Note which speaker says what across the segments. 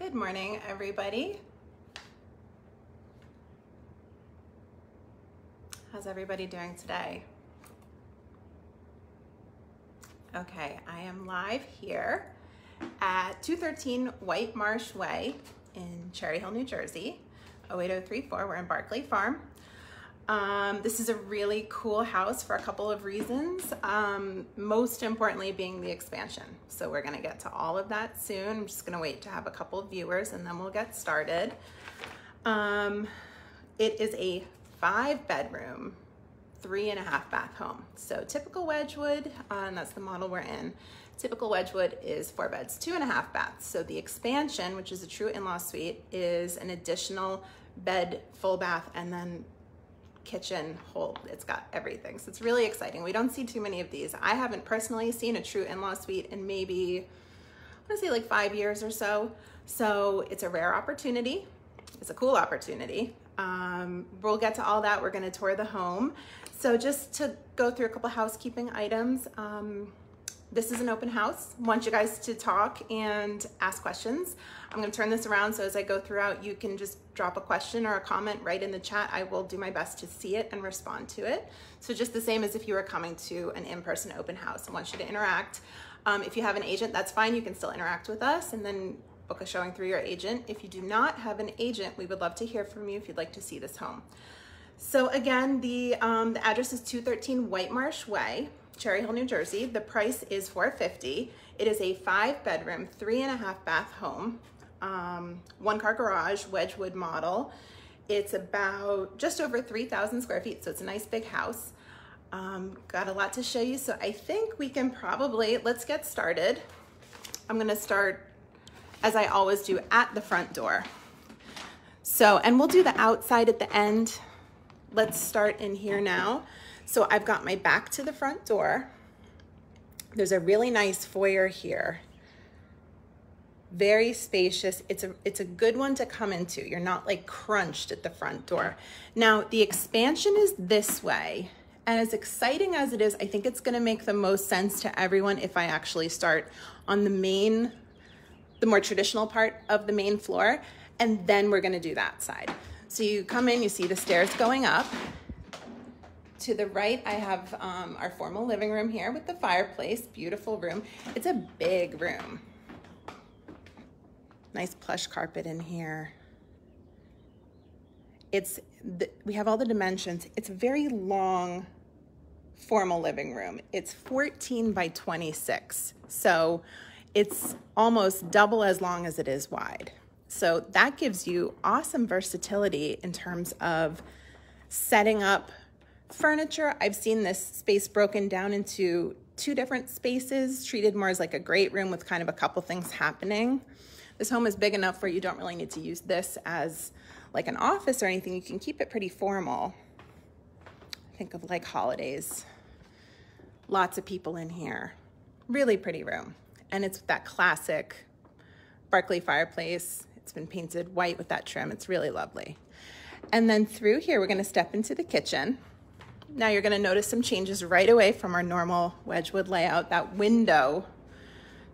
Speaker 1: Good morning, everybody. How's everybody doing today? Okay, I am live here at 213 Whitemarsh Way in Cherry Hill, New Jersey, 08034. We're in Barclay Farm. This is a really cool house for a couple of reasons, most importantly being the expansion. So we're gonna get to all of that soon. I'm just gonna wait to have a couple of viewers and then we'll get started. It is a 5-bedroom, 3.5 bath home. So typical Wedgwood, and that's the model we're in. Typical Wedgwood is 4 beds, 2.5 baths. So the expansion, which is a true in-law suite, is an additional bed, full bath, and then kitchen whole. It's got everything. So it's really exciting. We don't see too many of these. I haven't personally seen a true in-law suite in maybe, I want to say like 5 years or so. So it's a rare opportunity. It's a cool opportunity. We'll get to all that. We're going to tour the home. So just to go through a couple housekeeping items, this is an open house. I want you guys to talk and ask questions. I'm going to turn this around so as I go throughout, you can just drop a question or a comment right in the chat. I will do my best to see it and respond to it. So just the same as if you were coming to an in-person open house. I want you to interact. If you have an agent, that's fine. You can still interact with us and then book a showing through your agent. If you do not have an agent, we would love to hear from you if you'd like to see this home. So again, the address is 213 Whitemarsh Way, Cherry Hill, New Jersey. The price is $450. It is a 5-bedroom, 3.5 bath home, 1-car garage, Wedgwood model. It's about just over 3,000 square feet, so it's a nice big house. Got a lot to show you, so I think we can probably, let's get started. I'm gonna start, as I always do, at the front door. So, and we'll do the outside at the end. Let's start in here now. So I've got my back to the front door. There's a really nice foyer here. Very spacious. It's a good one to come into. You're not like crunched at the front door. Now the expansion is this way. And as exciting as it is, I think it's gonna make the most sense to everyone if I actually start on the more traditional part of the main floor, and then we're gonna do that side. So you come in, you see the stairs going up. To the right, I have our formal living room here with the fireplace, beautiful room. It's a big room. Nice plush carpet in here. We have all the dimensions. It's a very long, formal living room. It's 14 by 26. So it's almost double as long as it is wide. So that gives you awesome versatility in terms of setting up furniture. I've seen this space broken down into 2 different spaces, treated more as like a great room with kind of a couple things happening. This home is big enough where you don't really need to use this as like an office or anything. You can keep it pretty formal. Think of like holidays. Lots of people in here. Really pretty room. And it's that classic Barclay fireplace. It's been painted white with that trim. It's really lovely. And then through here, we're gonna step into the kitchen. Now you're gonna notice some changes right away from our normal Wedgwood layout. That window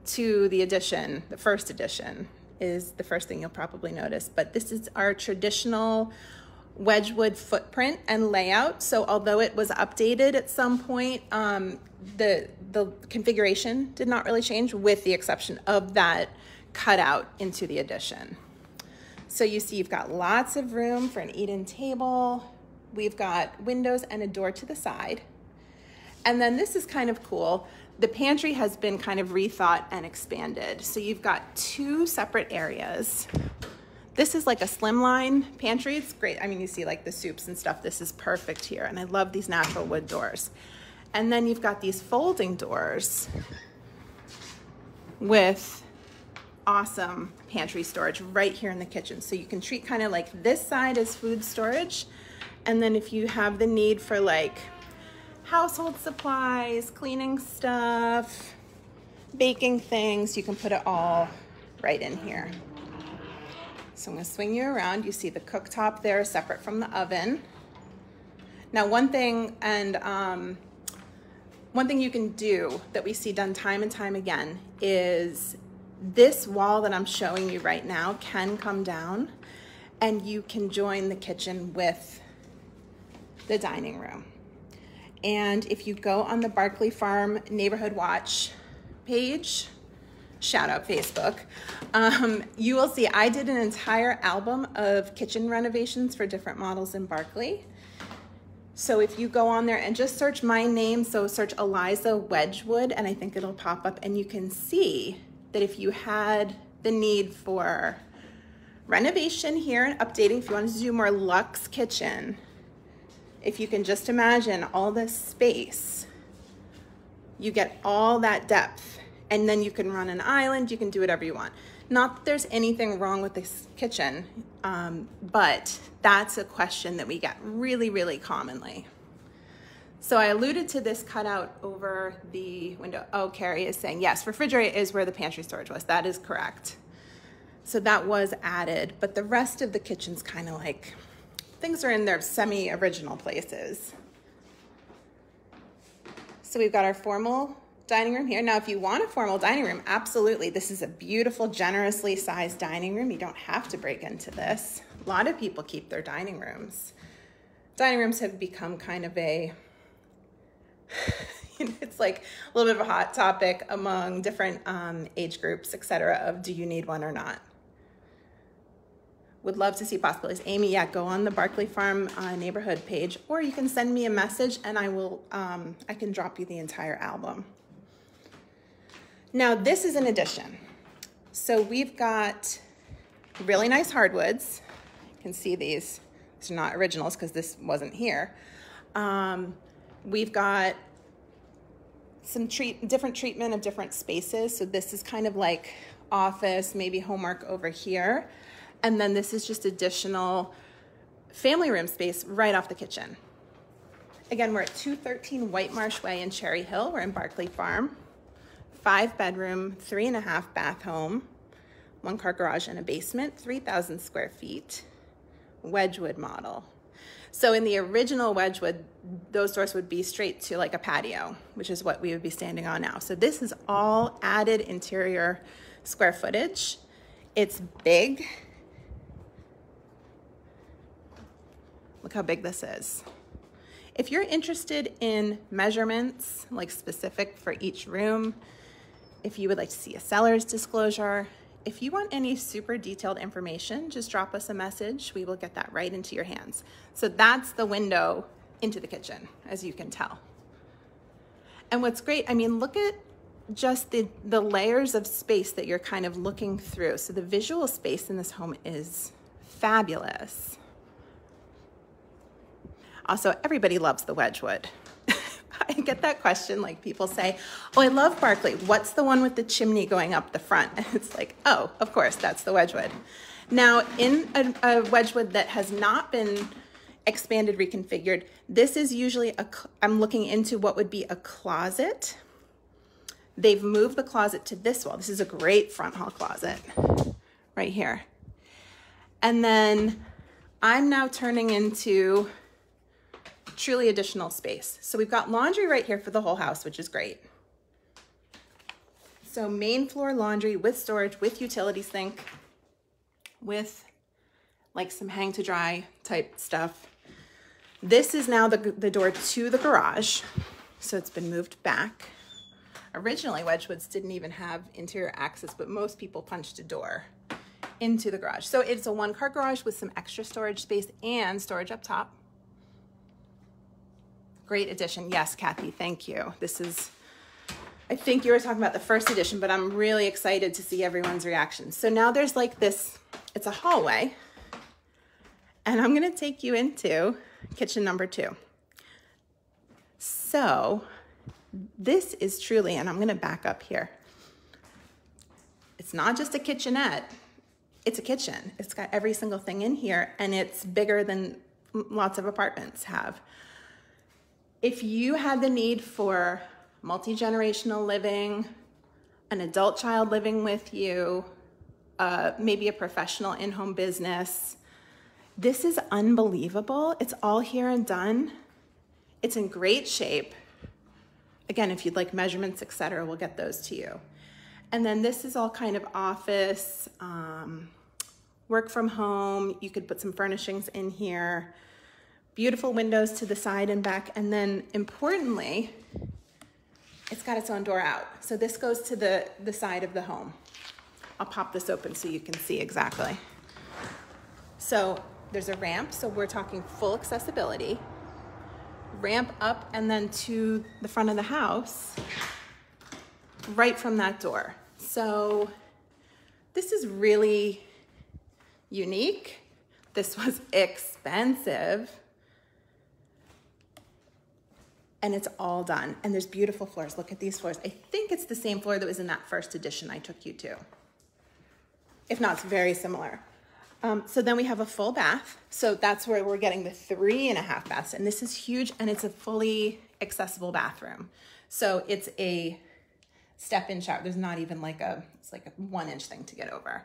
Speaker 1: to the addition, the first addition, is the first thing you'll probably notice. But this is our traditional Wedgwood footprint and layout. So although it was updated at some point, the configuration did not really change with the exception of that cutout into the addition. So you see you've got lots of room for an eat-in table. We've got windows and a door to the side. And then this is kind of cool. The pantry has been kind of rethought and expanded. So you've got 2 separate areas. This is like a slimline pantry. It's great. I mean, you see like the soups and stuff. This is perfect here. And I love these natural wood doors. And then you've got these folding doors with awesome pantry storage right here in the kitchen. So you can treat kind of like this side as food storage. And then if you have the need for like household supplies, cleaning stuff, baking things, you can put it all right in here. So I'm gonna swing you around. You see the cooktop there separate from the oven. Now one thing you can do that we see done time and time again is this wall that I'm showing you right now can come down and you can join the kitchen with the dining room. And if you go on the Barclay Farm Neighborhood Watch page, shout out Facebook, you will see I did an entire album of kitchen renovations for different models in Barclay. So if you go on there and just search my name, so search Eliza Wedgwood, and I think it'll pop up, and you can see that if you had the need for renovation here and updating, if you wanted to do more luxe kitchen, if you can just imagine all this space, you get all that depth, and then you can run an island, you can do whatever you want. Not that there's anything wrong with this kitchen, but that's a question that we get really, really commonly. So I alluded to this cutout over the window. Oh, Keri is saying, yes, refrigerator is where the pantry storage was. That is correct. So that was added, but the rest of the kitchen's kind of like, things are in their semi-original places. So we've got our formal dining room here. Now, if you want a formal dining room, absolutely. This is a beautiful, generously sized dining room. You don't have to break into this. A lot of people keep their dining rooms. Dining rooms have become kind of a, it's like a little bit of a hot topic among different age groups, etc. of do you need one or not. Would love to see possibilities. Amy, yeah, go on the Barclay Farm neighborhood page, or you can send me a message and I will, I can drop you the entire album. Now this is an addition. So we've got really nice hardwoods. You can see these are not originals because this wasn't here. We've got some different treatment of different spaces. So this is kind of like office, maybe homework over here. And then this is just additional family room space right off the kitchen. Again, we're at 213 Whitemarsh Way in Cherry Hill. We're in Barclay Farm. 5-bedroom, 3.5 bath home, 1-car garage and a basement, 3,000 square feet, Wedgwood model. So in the original Wedgwood, those doors would be straight to like a patio, which is what we would be standing on now. So this is all added interior square footage. It's big. Look how big this is. If you're interested in measurements, like specific for each room, if you would like to see a seller's disclosure, if you want any super detailed information, just drop us a message. We will get that right into your hands. So that's the window into the kitchen, as you can tell. And what's great, I mean, look at just the layers of space that you're kind of looking through. So the visual space in this home is fabulous. Also, everybody loves the Wedgwood. I get that question, like people say, oh, I love Barclay. What's the one with the chimney going up the front? And it's like, oh, of course, that's the Wedgwood. Now, in a Wedgwood that has not been expanded, reconfigured, this is usually, I'm looking into what would be a closet. They've moved the closet to this wall. This is a great front hall closet right here. And then I'm now turning into truly additional space. So we've got laundry right here for the whole house, which is great. So main floor laundry with storage, with utility sink, with like some hang to dry type stuff. This is now the door to the garage. So it's been moved back. Originally, Wedgwoods didn't even have interior access, but most people punched a door into the garage. So it's a 1-car garage with some extra storage space and storage up top. Great addition. Yes, Kathy, thank you. This is, I think you were talking about the first edition, but I'm really excited to see everyone's reaction. So now there's like this, it's a hallway, and I'm gonna take you into kitchen number 2. So this is truly, and I'm gonna back up here. It's not just a kitchenette, it's a kitchen. It's got every single thing in here, and it's bigger than lots of apartments have. If you had the need for multi-generational living, an adult child living with you, maybe a professional in-home business, this is unbelievable. It's all here and done. It's in great shape. Again, if you'd like measurements, etc., we'll get those to you. And then this is all kind of office, work from home. You could put some furnishings in here. Beautiful windows to the side and back. And then importantly, it's got its own door out. So this goes to the side of the home. I'll pop this open so you can see exactly. So there's a ramp, so we're talking full accessibility. Ramp up and then to the front of the house, right from that door. So this is really unique. This was expensive. And it's all done. And there's beautiful floors. Look at these floors. I think it's the same floor that was in that first edition I took you to. If not, it's very similar. So then we have a full bath. So that's where we're getting the 3.5 baths. And this is huge, and it's a fully accessible bathroom. So it's a step-in shower. There's not even like it's like a 1-inch thing to get over.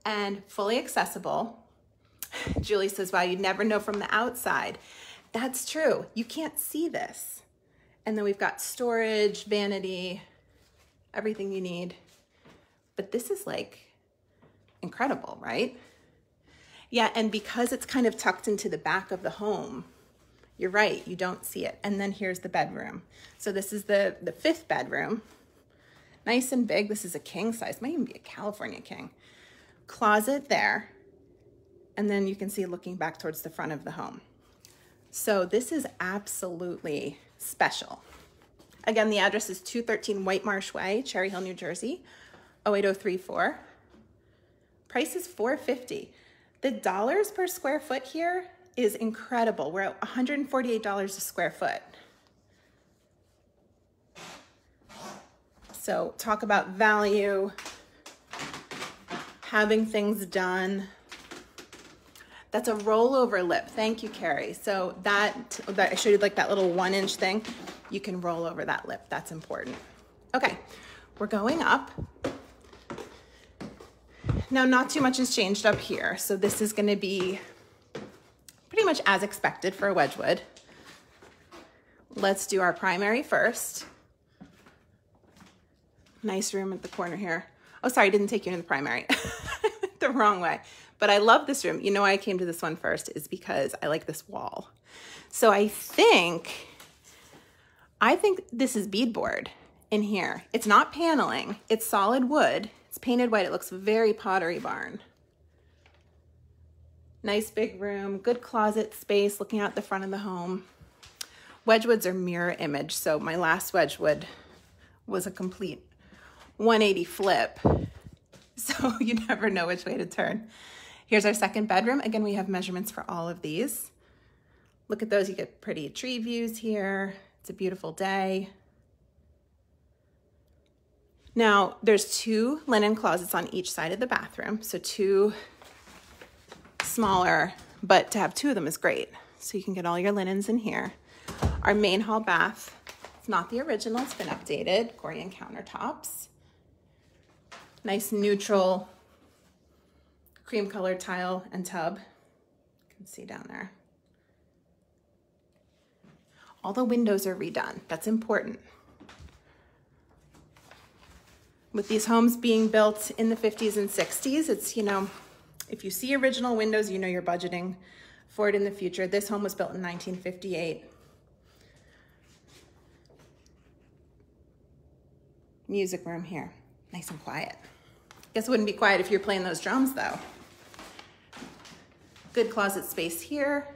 Speaker 1: And fully accessible. Julie says, wow, you'd never know from the outside. That's true. You can't see this. And then we've got storage, vanity, everything you need. But this is like incredible, right? Yeah, and because it's kind of tucked into the back of the home, you're right, you don't see it. And then here's the bedroom. So this is the 5th bedroom. Nice and big. This is a king size, might even be a California king. Closet there. And then you can see looking back towards the front of the home. So this is absolutely special. Again, the address is 213 Whitemarsh Way, Cherry Hill, New Jersey, 08034. Price is $450. The dollars per square foot here is incredible. We're at $148 a square foot. So talk about value, having things done. That's a rollover lip. Thank you, Keri. So that I showed you, like that little 1-inch thing. You can roll over that lip. That's important. Okay, we're going up. Now, not too much has changed up here. So this is going to be pretty much as expected for a Wedgwood. Let's do our primary first. Nice room at the corner here. Oh, sorry, I didn't take you into the primary. The wrong way. But I love this room. You know why I came to this one first is because I like this wall. So I think this is beadboard in here. It's not paneling. It's solid wood. It's painted white. It looks very Pottery Barn. Nice big room, good closet space looking out the front of the home. Wedgwoods are mirror image. So my last Wedgwood was a complete 180 flip. So you never know which way to turn. Here's our 2nd bedroom. Again, we have measurements for all of these. Look at those. You get pretty tree views here. It's a beautiful day. Now, there's 2 linen closets on each side of the bathroom. So 2 smaller, but to have 2 of them is great. So you can get all your linens in here. Our main hall bath, it's not the original. It's been updated. Corian countertops. Nice neutral cream colored tile and tub. You can see down there. All the windows are redone. That's important. With these homes being built in the 50s and 60s, it's, you know, if you see original windows, you know you're budgeting for it in the future. This home was built in 1958. Music room here, nice and quiet. Guess it wouldn't be quiet if you're playing those drums though. Good closet space here.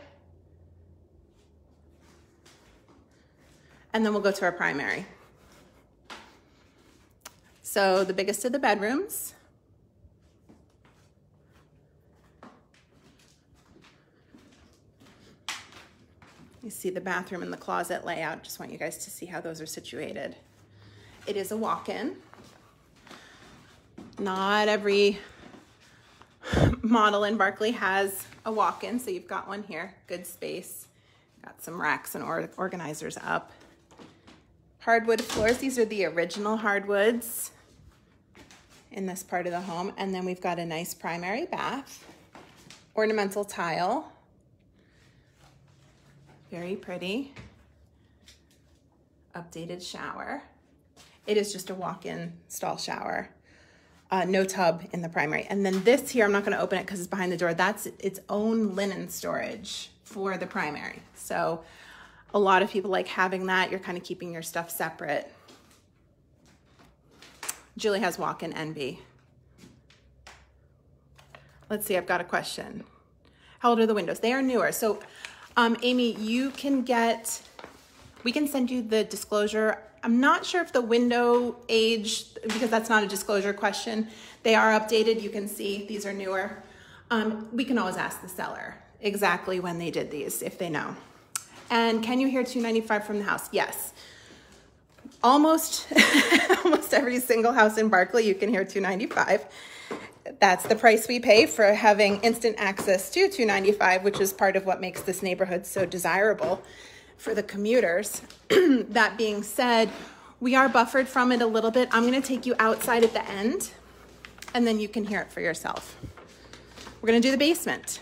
Speaker 1: And then we'll go to our primary. So the biggest of the bedrooms. You see the bathroom and the closet layout. Just want you guys to see how those are situated. It is a walk-in. Not every model in Barclay has a walk-in, so you've got one here. Good space. Got some racks and organizers up. Hardwood floors. These are the original hardwoods in this part of the home. And then we've got a nice primary bath. Ornamental tile. Very pretty. Updated shower. It is just a walk-in stall shower. no tub in the primary. And then this here, I'm not going to open it because it's behind the door. That's its own linen storage for the primary. So a lot of people like having that. You're kind of keeping your stuff separate. Julie has walk-in envy. Let's see, I've got a question. How old are the windows? They are newer. So Amy, we can send you the disclosure. I'm not sure if the window age, because that's not a disclosure question. They are updated. You can see these are newer. We can always ask the seller exactly when they did these, if they know. And can you hear $295 from the house? Yes. Almost every single house in Barclay, you can hear $295. That's the price we pay for having instant access to $295, which is part of what makes this neighborhood so desirable for the commuters. That being said, we are buffered from it a little bit. I'm going to take you outside at the end, and then you can hear it for yourself. We're going to do the basement.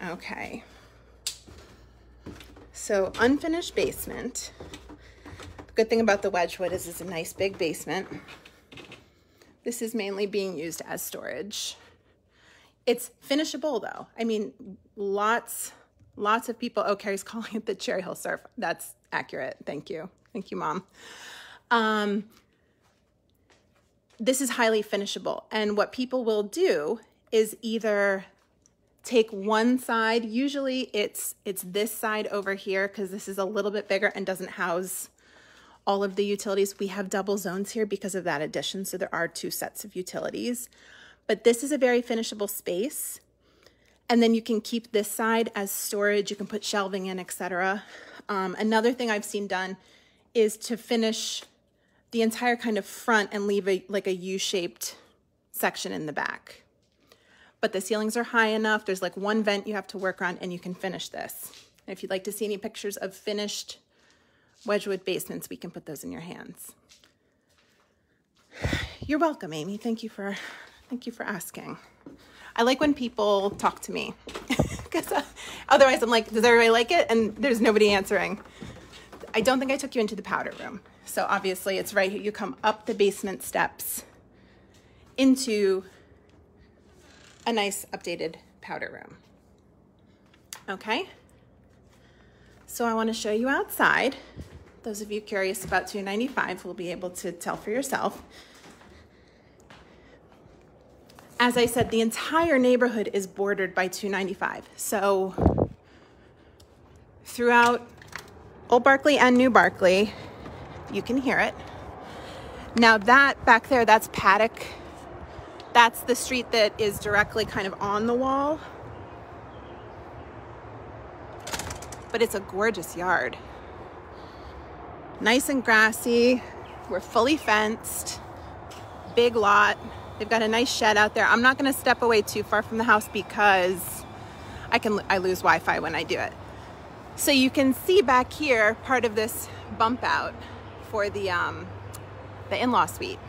Speaker 1: Okay. So unfinished basement. The good thing about the Wedgwood is it's a nice big basement. This is mainly being used as storage. It's finishable though. I mean, lots of people, oh, Keri's calling it the Cherry Hill Surf. That's accurate. Thank you. Thank you, Mom. This is highly finishable. And what people will do is either take one side, usually it's this side over here because this is a little bit bigger and doesn't house all of the utilities. We have double zones here because of that addition, so there are 2 sets of utilities. But this is a very finishable space. And then you can keep this side as storage. You can put shelving in, etc. Another thing I've seen done is to finish the entire kind of front and leave like a U-shaped section in the back. But the ceilings are high enough. There's like one vent you have to work on, and you can finish this. And if you'd like to see any pictures of finished Wedgwood basements, we can put those in your hands. You're welcome, Amy. Thank you for asking. I like when people talk to me because otherwise I'm like, does everybody like it? And there's nobody answering. I don't think I took you into the powder room. So obviously it's right here. You come up the basement steps into a nice updated powder room. Okay. So I want to show you outside. Those of you curious about $295 will be able to tell for yourself. As I said, the entire neighborhood is bordered by $295. So throughout Old Barclay and New Barclay, you can hear it. Now that back there, that's Paddock. That's the street that is directly kind of on the wall. But it's a gorgeous yard. Nice and grassy. We're fully fenced. Big lot. They've got a nice shed out there. I'm not going to step away too far from the house because I lose Wi-Fi when I do it. So you can see back here part of this bump out for the in-law suite.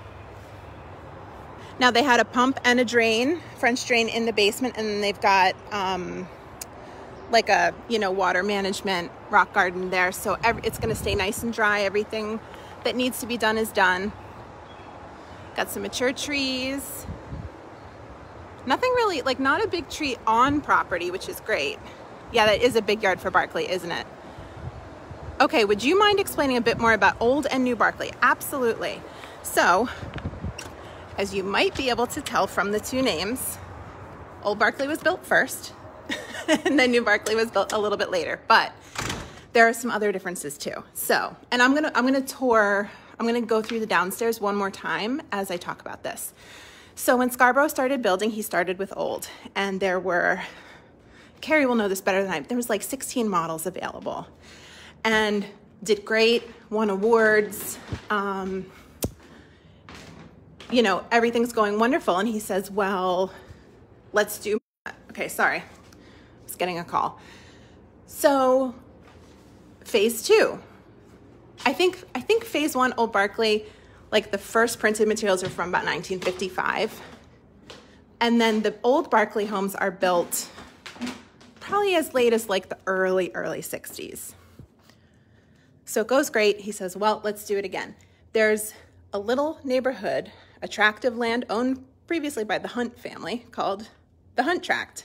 Speaker 1: Now they had a pump and a drain, French drain in the basement, and then they've got like a, water management rock garden there. So it's going to stay nice and dry. Everything that needs to be done is done. Got some mature trees. Nothing really, like not a big tree on property, which is great. Yeah, that is a big yard for Barclay, isn't it? Okay, would you mind explaining a bit more about Old and New Barclay? Absolutely. So, as you might be able to tell from the 2 names, Old Barclay was built first, and then New Barclay was built a little bit later. But there are some other differences too. So, and I'm gonna go through the downstairs one more time as I talk about this. So when Scarborough started building, he started with Old, and there were, Keri will know this better than I, there was like 16 models available, and did great, won awards, everything's going wonderful. And he says, well, let's do, okay, sorry, I was getting a call. So phase 2, I think phase 1, Old Barclay, like the first printed materials are from about 1955. And then the Old Barclay homes are built probably as late as like the early 60s. So it goes great. He says, well, let's do it again. There's a little neighborhood a tract of land owned previously by the Hunt family called the Hunt Tract.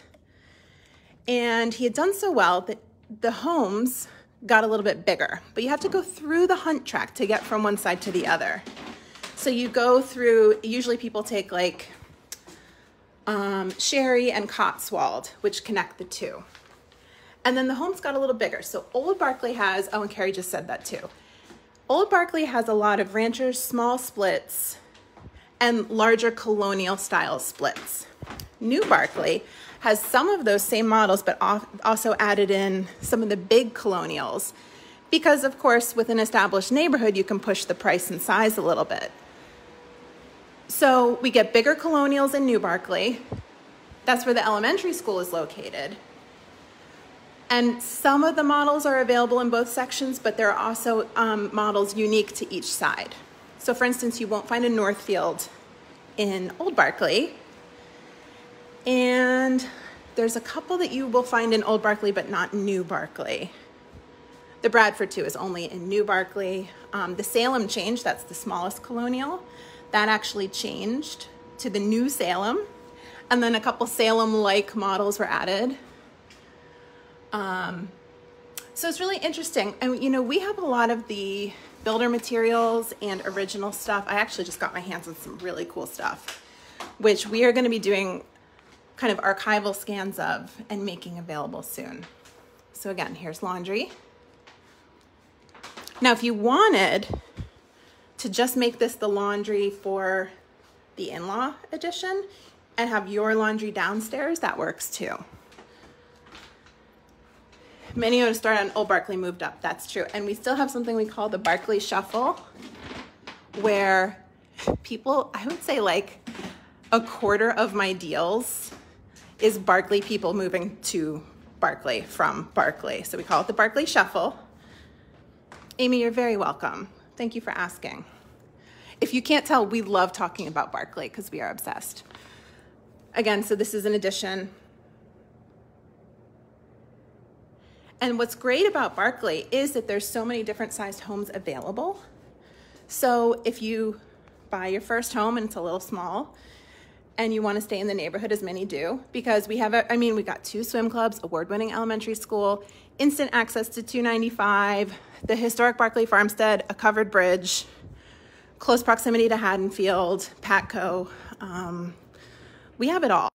Speaker 1: And he had done so well that the homes got a little bit bigger, but you have to go through the Hunt Tract to get from one side to the other. So you go through, usually people take like Sherry and Cotswold, which connect the two. And then the homes got a little bigger. So Old Barclay has, oh, and Keri just said that too. Old Barclay has a lot of ranchers, small splits, and larger colonial style splits. New Barclay has some of those same models, but also added in some of the big colonials. Because of course, with an established neighborhood, you can push the price and size a little bit. So we get bigger colonials in New Barclay. That's where the elementary school is located. And some of the models are available in both sections, but there are also models unique to each side. So for instance, you won't find a Northfield in Old Barclay. And there's a couple that you will find in Old Barclay, but not New Barclay. The Bradford 2 is only in New Barclay. The Salem changed, that's the smallest colonial. That actually changed to the New Salem. And then a couple Salem-like models were added. So it's really interesting. And you know, we have a lot of the builder materials and original stuff. I actually just got my hands on some really cool stuff, which we are going to be doing kind of archival scans of and making available soon. So again, here's laundry. Now, if you wanted to just make this the laundry for the in-law edition and have your laundry downstairs, that works too. Many who started on Old Barclay moved up, that's true. And we still have something we call the Barclay Shuffle, where people, I would say like a quarter of my deals is Barclay people moving to Barclay from Barclay. So we call it the Barclay Shuffle. Amy, you're very welcome. Thank you for asking. If you can't tell, we love talking about Barclay because we are obsessed. Again, so this is an addition. And what's great about Barclay is that there's so many different sized homes available. So if you buy your first home and it's a little small and you want to stay in the neighborhood, as many do, because we have, we got 2 swim clubs, award-winning elementary school, instant access to 295, the historic Barclay Farmstead, a covered bridge, close proximity to Haddonfield, Patco. We have it all.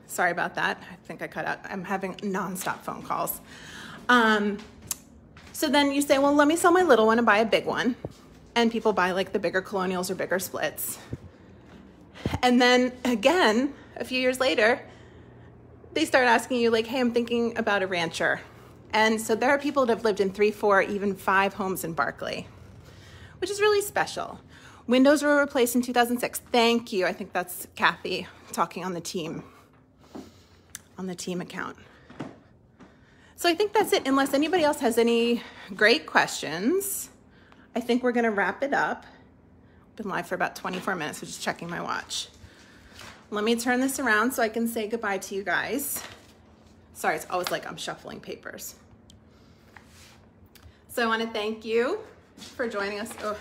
Speaker 1: Sorry about that. I think I cut out. I'm having nonstop phone calls. So then you say, well, let me sell my little one and buy a big one. And people buy like the bigger colonials or bigger splits. And then again, a few years later, they start asking you like, hey, I'm thinking about a rancher. And so there are people that have lived in 3, 4, even 5 homes in Barclay, which is really special. Windows were replaced in 2006. Thank you. I think that's Kathy talking on the team account. So I think that's it. Unless anybody else has any great questions, I think we're going to wrap it up. Been live for about 24 minutes, so just checking my watch. Let me turn this around so I can say goodbye to you guys. Sorry, it's always like I'm shuffling papers. So I want to thank you for joining us. Oh,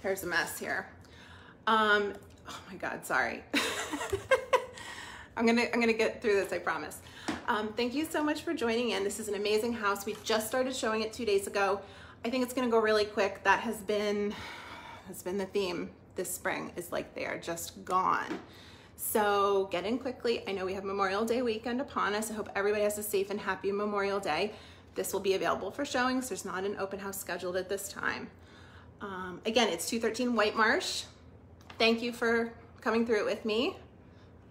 Speaker 1: here's a mess here. Oh my God, sorry. I'm gonna get through this, I promise. Thank you so much for joining in. This is an amazing house. We just started showing it 2 days ago. I think it's gonna go really quick. That has been the theme this spring, is like they are just gone. So get in quickly. I know we have Memorial Day weekend upon us. I hope everybody has a safe and happy Memorial Day. This will be available for showings. There's not an open house scheduled at this time. Again, it's 213 Whitemarsh. Thank you for coming through it with me.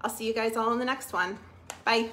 Speaker 1: I'll see you guys all in the next one. Bye.